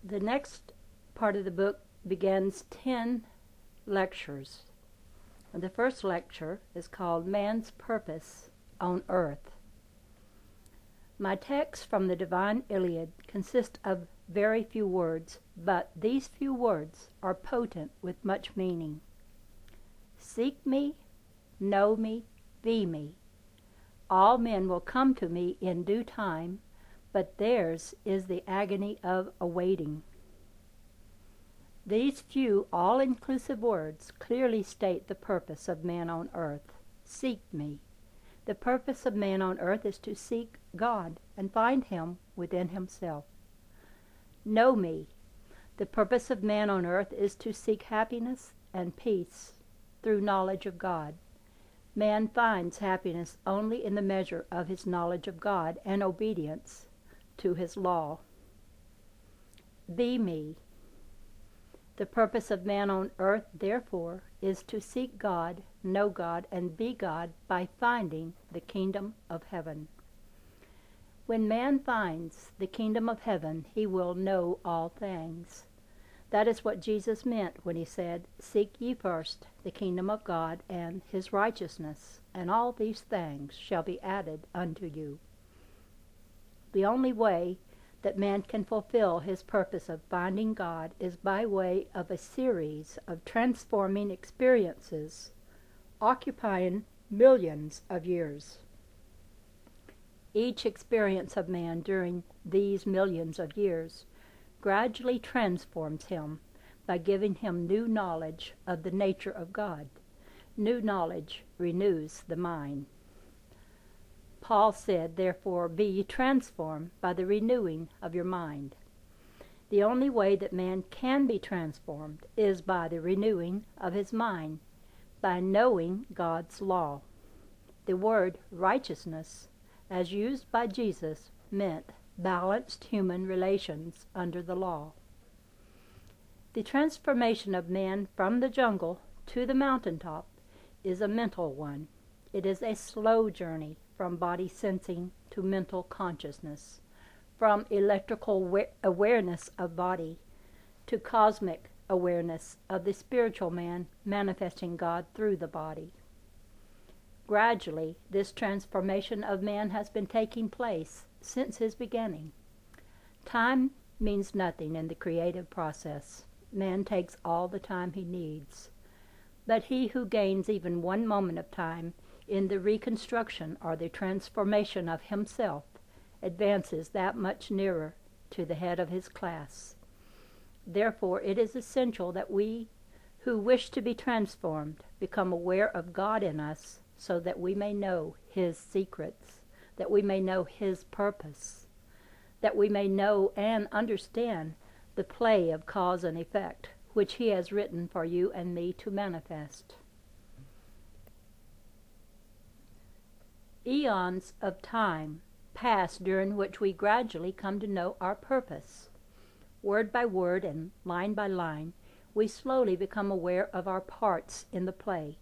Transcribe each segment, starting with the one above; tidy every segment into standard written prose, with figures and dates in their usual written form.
The next part of the book begins 10 lectures. The first lecture is called Man's Purpose on Earth. My text from the Divine Illiad consists of very few words, but these few words are potent with much meaning. Seek me, know me, be me. All men will come to me in due time, but theirs is the agony of awaiting. These few all-inclusive words clearly state the purpose of man on earth. Seek me. The purpose of man on earth is to seek God and find Him within himself. Know me. The purpose of man on earth is to seek happiness and peace through knowledge of God. Man finds happiness only in the measure of his knowledge of God and obedience to His law. Be me. The purpose of man on earth, therefore, is to seek God, know God, and be God by finding the kingdom of heaven. When man finds the kingdom of heaven, he will know all things. That is what Jesus meant when He said, "Seek ye first the kingdom of God and His righteousness, and all these things shall be added unto you." The only way that man can fulfill his purpose of finding God is by way of a series of transforming experiences occupying millions of years. Each experience of man during these millions of years gradually transforms him by giving him new knowledge of the nature of God. New knowledge renews the mind. Paul said, "Therefore be ye transformed by the renewing of your mind." The only way that man can be transformed is by the renewing of his mind, by knowing God's law. The word righteousness, as used by Jesus, meant balanced human relations under the law. The transformation of man from the jungle to the mountaintop is a mental one. It is a slow journey from body sensing to mental consciousness, from electrical awareness of body to cosmic awareness of the spiritual man manifesting God through the body. Gradually, this transformation of man has been taking place since his beginning. Time means nothing in the creative process. Man takes all the time he needs. But he who gains even one moment of time in the reconstruction or the transformation of himself advances that much nearer to the head of his class. Therefore, it is essential that we who wish to be transformed become aware of God in us so that we may know His secrets, that we may know His purpose, that we may know and understand the play of cause and effect which He has written for you and me to manifest. Eons of time pass during which we gradually come to know our purpose. Word by word and line by line, we slowly become aware of our parts in the play.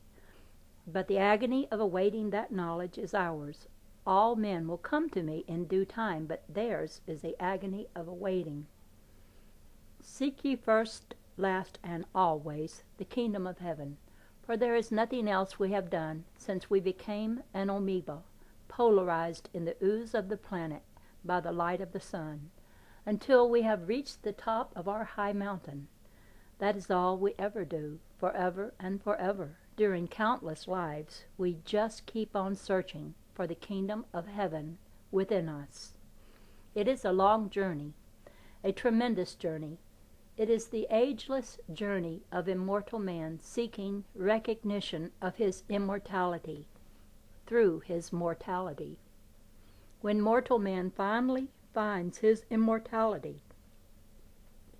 But the agony of awaiting that knowledge is ours. All men will come to me in due time, but theirs is the agony of awaiting. Seek ye first, last, and always the kingdom of heaven, for there is nothing else we have done since we became an amoeba, polarized in the ooze of the planet by the light of the sun, until we have reached the top of our high mountain. That is all we ever do, forever and forever. During countless lives, we just keep on searching for the kingdom of heaven within us. It is a long journey, a tremendous journey. It is the ageless journey of immortal man seeking recognition of his immortality through his mortality. When mortal man finally finds his immortality,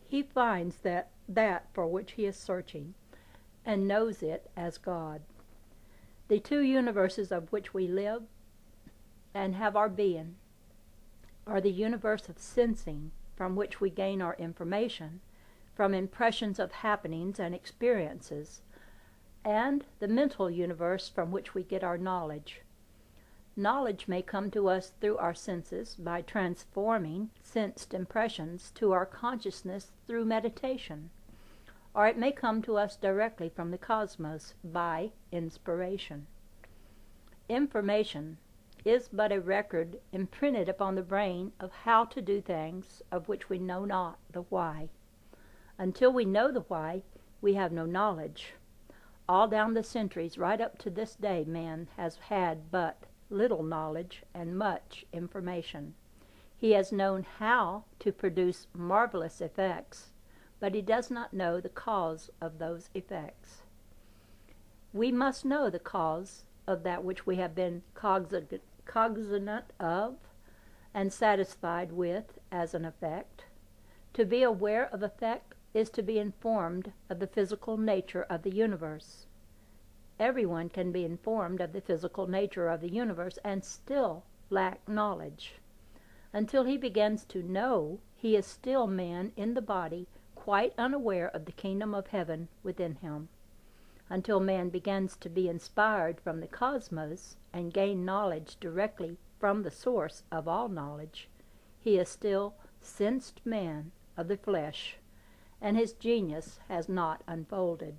he finds that for which he is searching, and knows it as God. The two universes of which we live and have our being are the universe of sensing, from which we gain our information, from impressions of happenings and experiences, and the mental universe from which we get our knowledge. Knowledge may come to us through our senses by transforming sensed impressions to our consciousness through meditation, or it may come to us directly from the cosmos by inspiration. Information is but a record imprinted upon the brain of how to do things of which we know not the why. Until we know the why, we have no knowledge. All down the centuries, right up to this day, man has had but little knowledge and much information. He has known how to produce marvelous effects, but he does not know the cause of those effects. We must know the cause of that which we have been cognizant of and satisfied with as an effect. To be aware of effect is to be informed of the physical nature of the universe. Everyone can be informed of the physical nature of the universe and still lack knowledge. Until he begins to know, he is still man in the body, quite unaware of the kingdom of heaven within him. Until man begins to be inspired from the cosmos and gain knowledge directly from the source of all knowledge, he is still sensed man of the flesh, and his genius has not unfolded.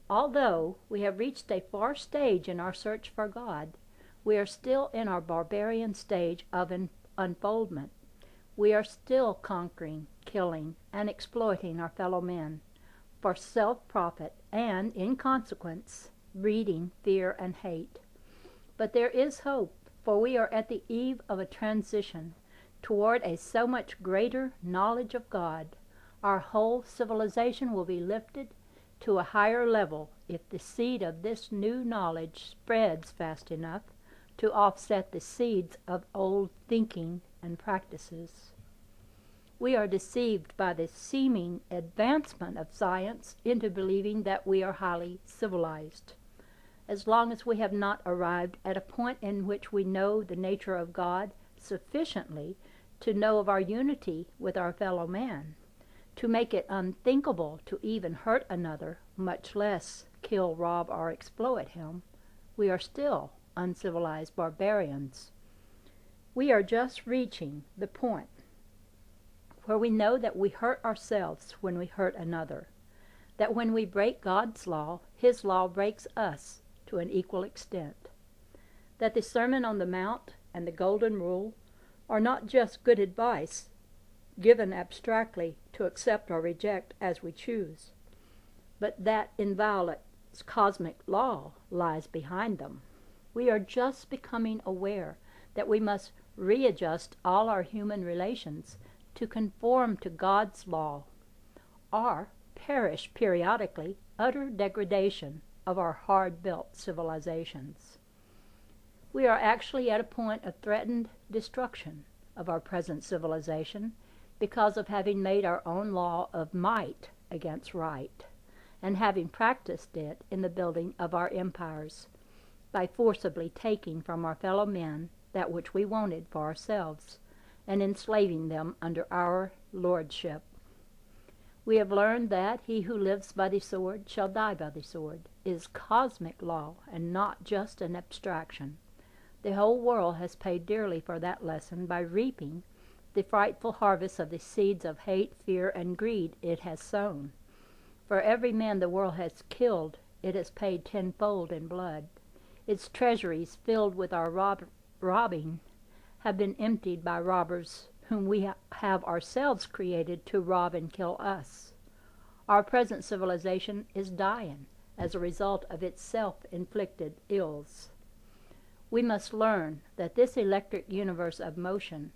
Although we have reached a far stage in our search for God, we are still in our barbarian stage of unfoldment. We are still conquering, killing, and exploiting our fellow men for self-profit and, in consequence, breeding fear and hate. But there is hope, for we are at the eve of a transition toward a so much greater knowledge of God. Our whole civilization will be lifted to a higher level if the seed of this new knowledge spreads fast enough to offset the seeds of old thinking and practices. We are deceived by the seeming advancement of science into believing that we are highly civilized. As long as we have not arrived at a point in which we know the nature of God sufficiently to know of our unity with our fellow man, to make it unthinkable to even hurt another, much less kill, rob, or exploit him, we are still uncivilized barbarians. We are just reaching the point where we know that we hurt ourselves when we hurt another, that when we break God's law, his law breaks us to an equal extent, that the Sermon on the Mount and the Golden Rule are not just good advice given abstractly to accept or reject as we choose, but that inviolate cosmic law lies behind them. We are just becoming aware that we must readjust all our human relations to conform to God's law, or perish periodically utter degradation of our hard-built civilizations. We are actually at a point of threatened destruction of our present civilization because of having made our own law of might against right, and having practiced it in the building of our empires, by forcibly taking from our fellow men that which we wanted for ourselves, and enslaving them under our lordship. We have learned that he who lives by the sword shall die by the sword is cosmic law and not just an abstraction. The whole world has paid dearly for that lesson by reaping the frightful harvest of the seeds of hate, fear, and greed it has sown. For every man the world has killed, it has paid tenfold in blood. Its treasuries, filled with our robbing, have been emptied by robbers whom we have ourselves created to rob and kill us. Our present civilization is dying as a result of its self-inflicted ills. We must learn that this electric universe of motion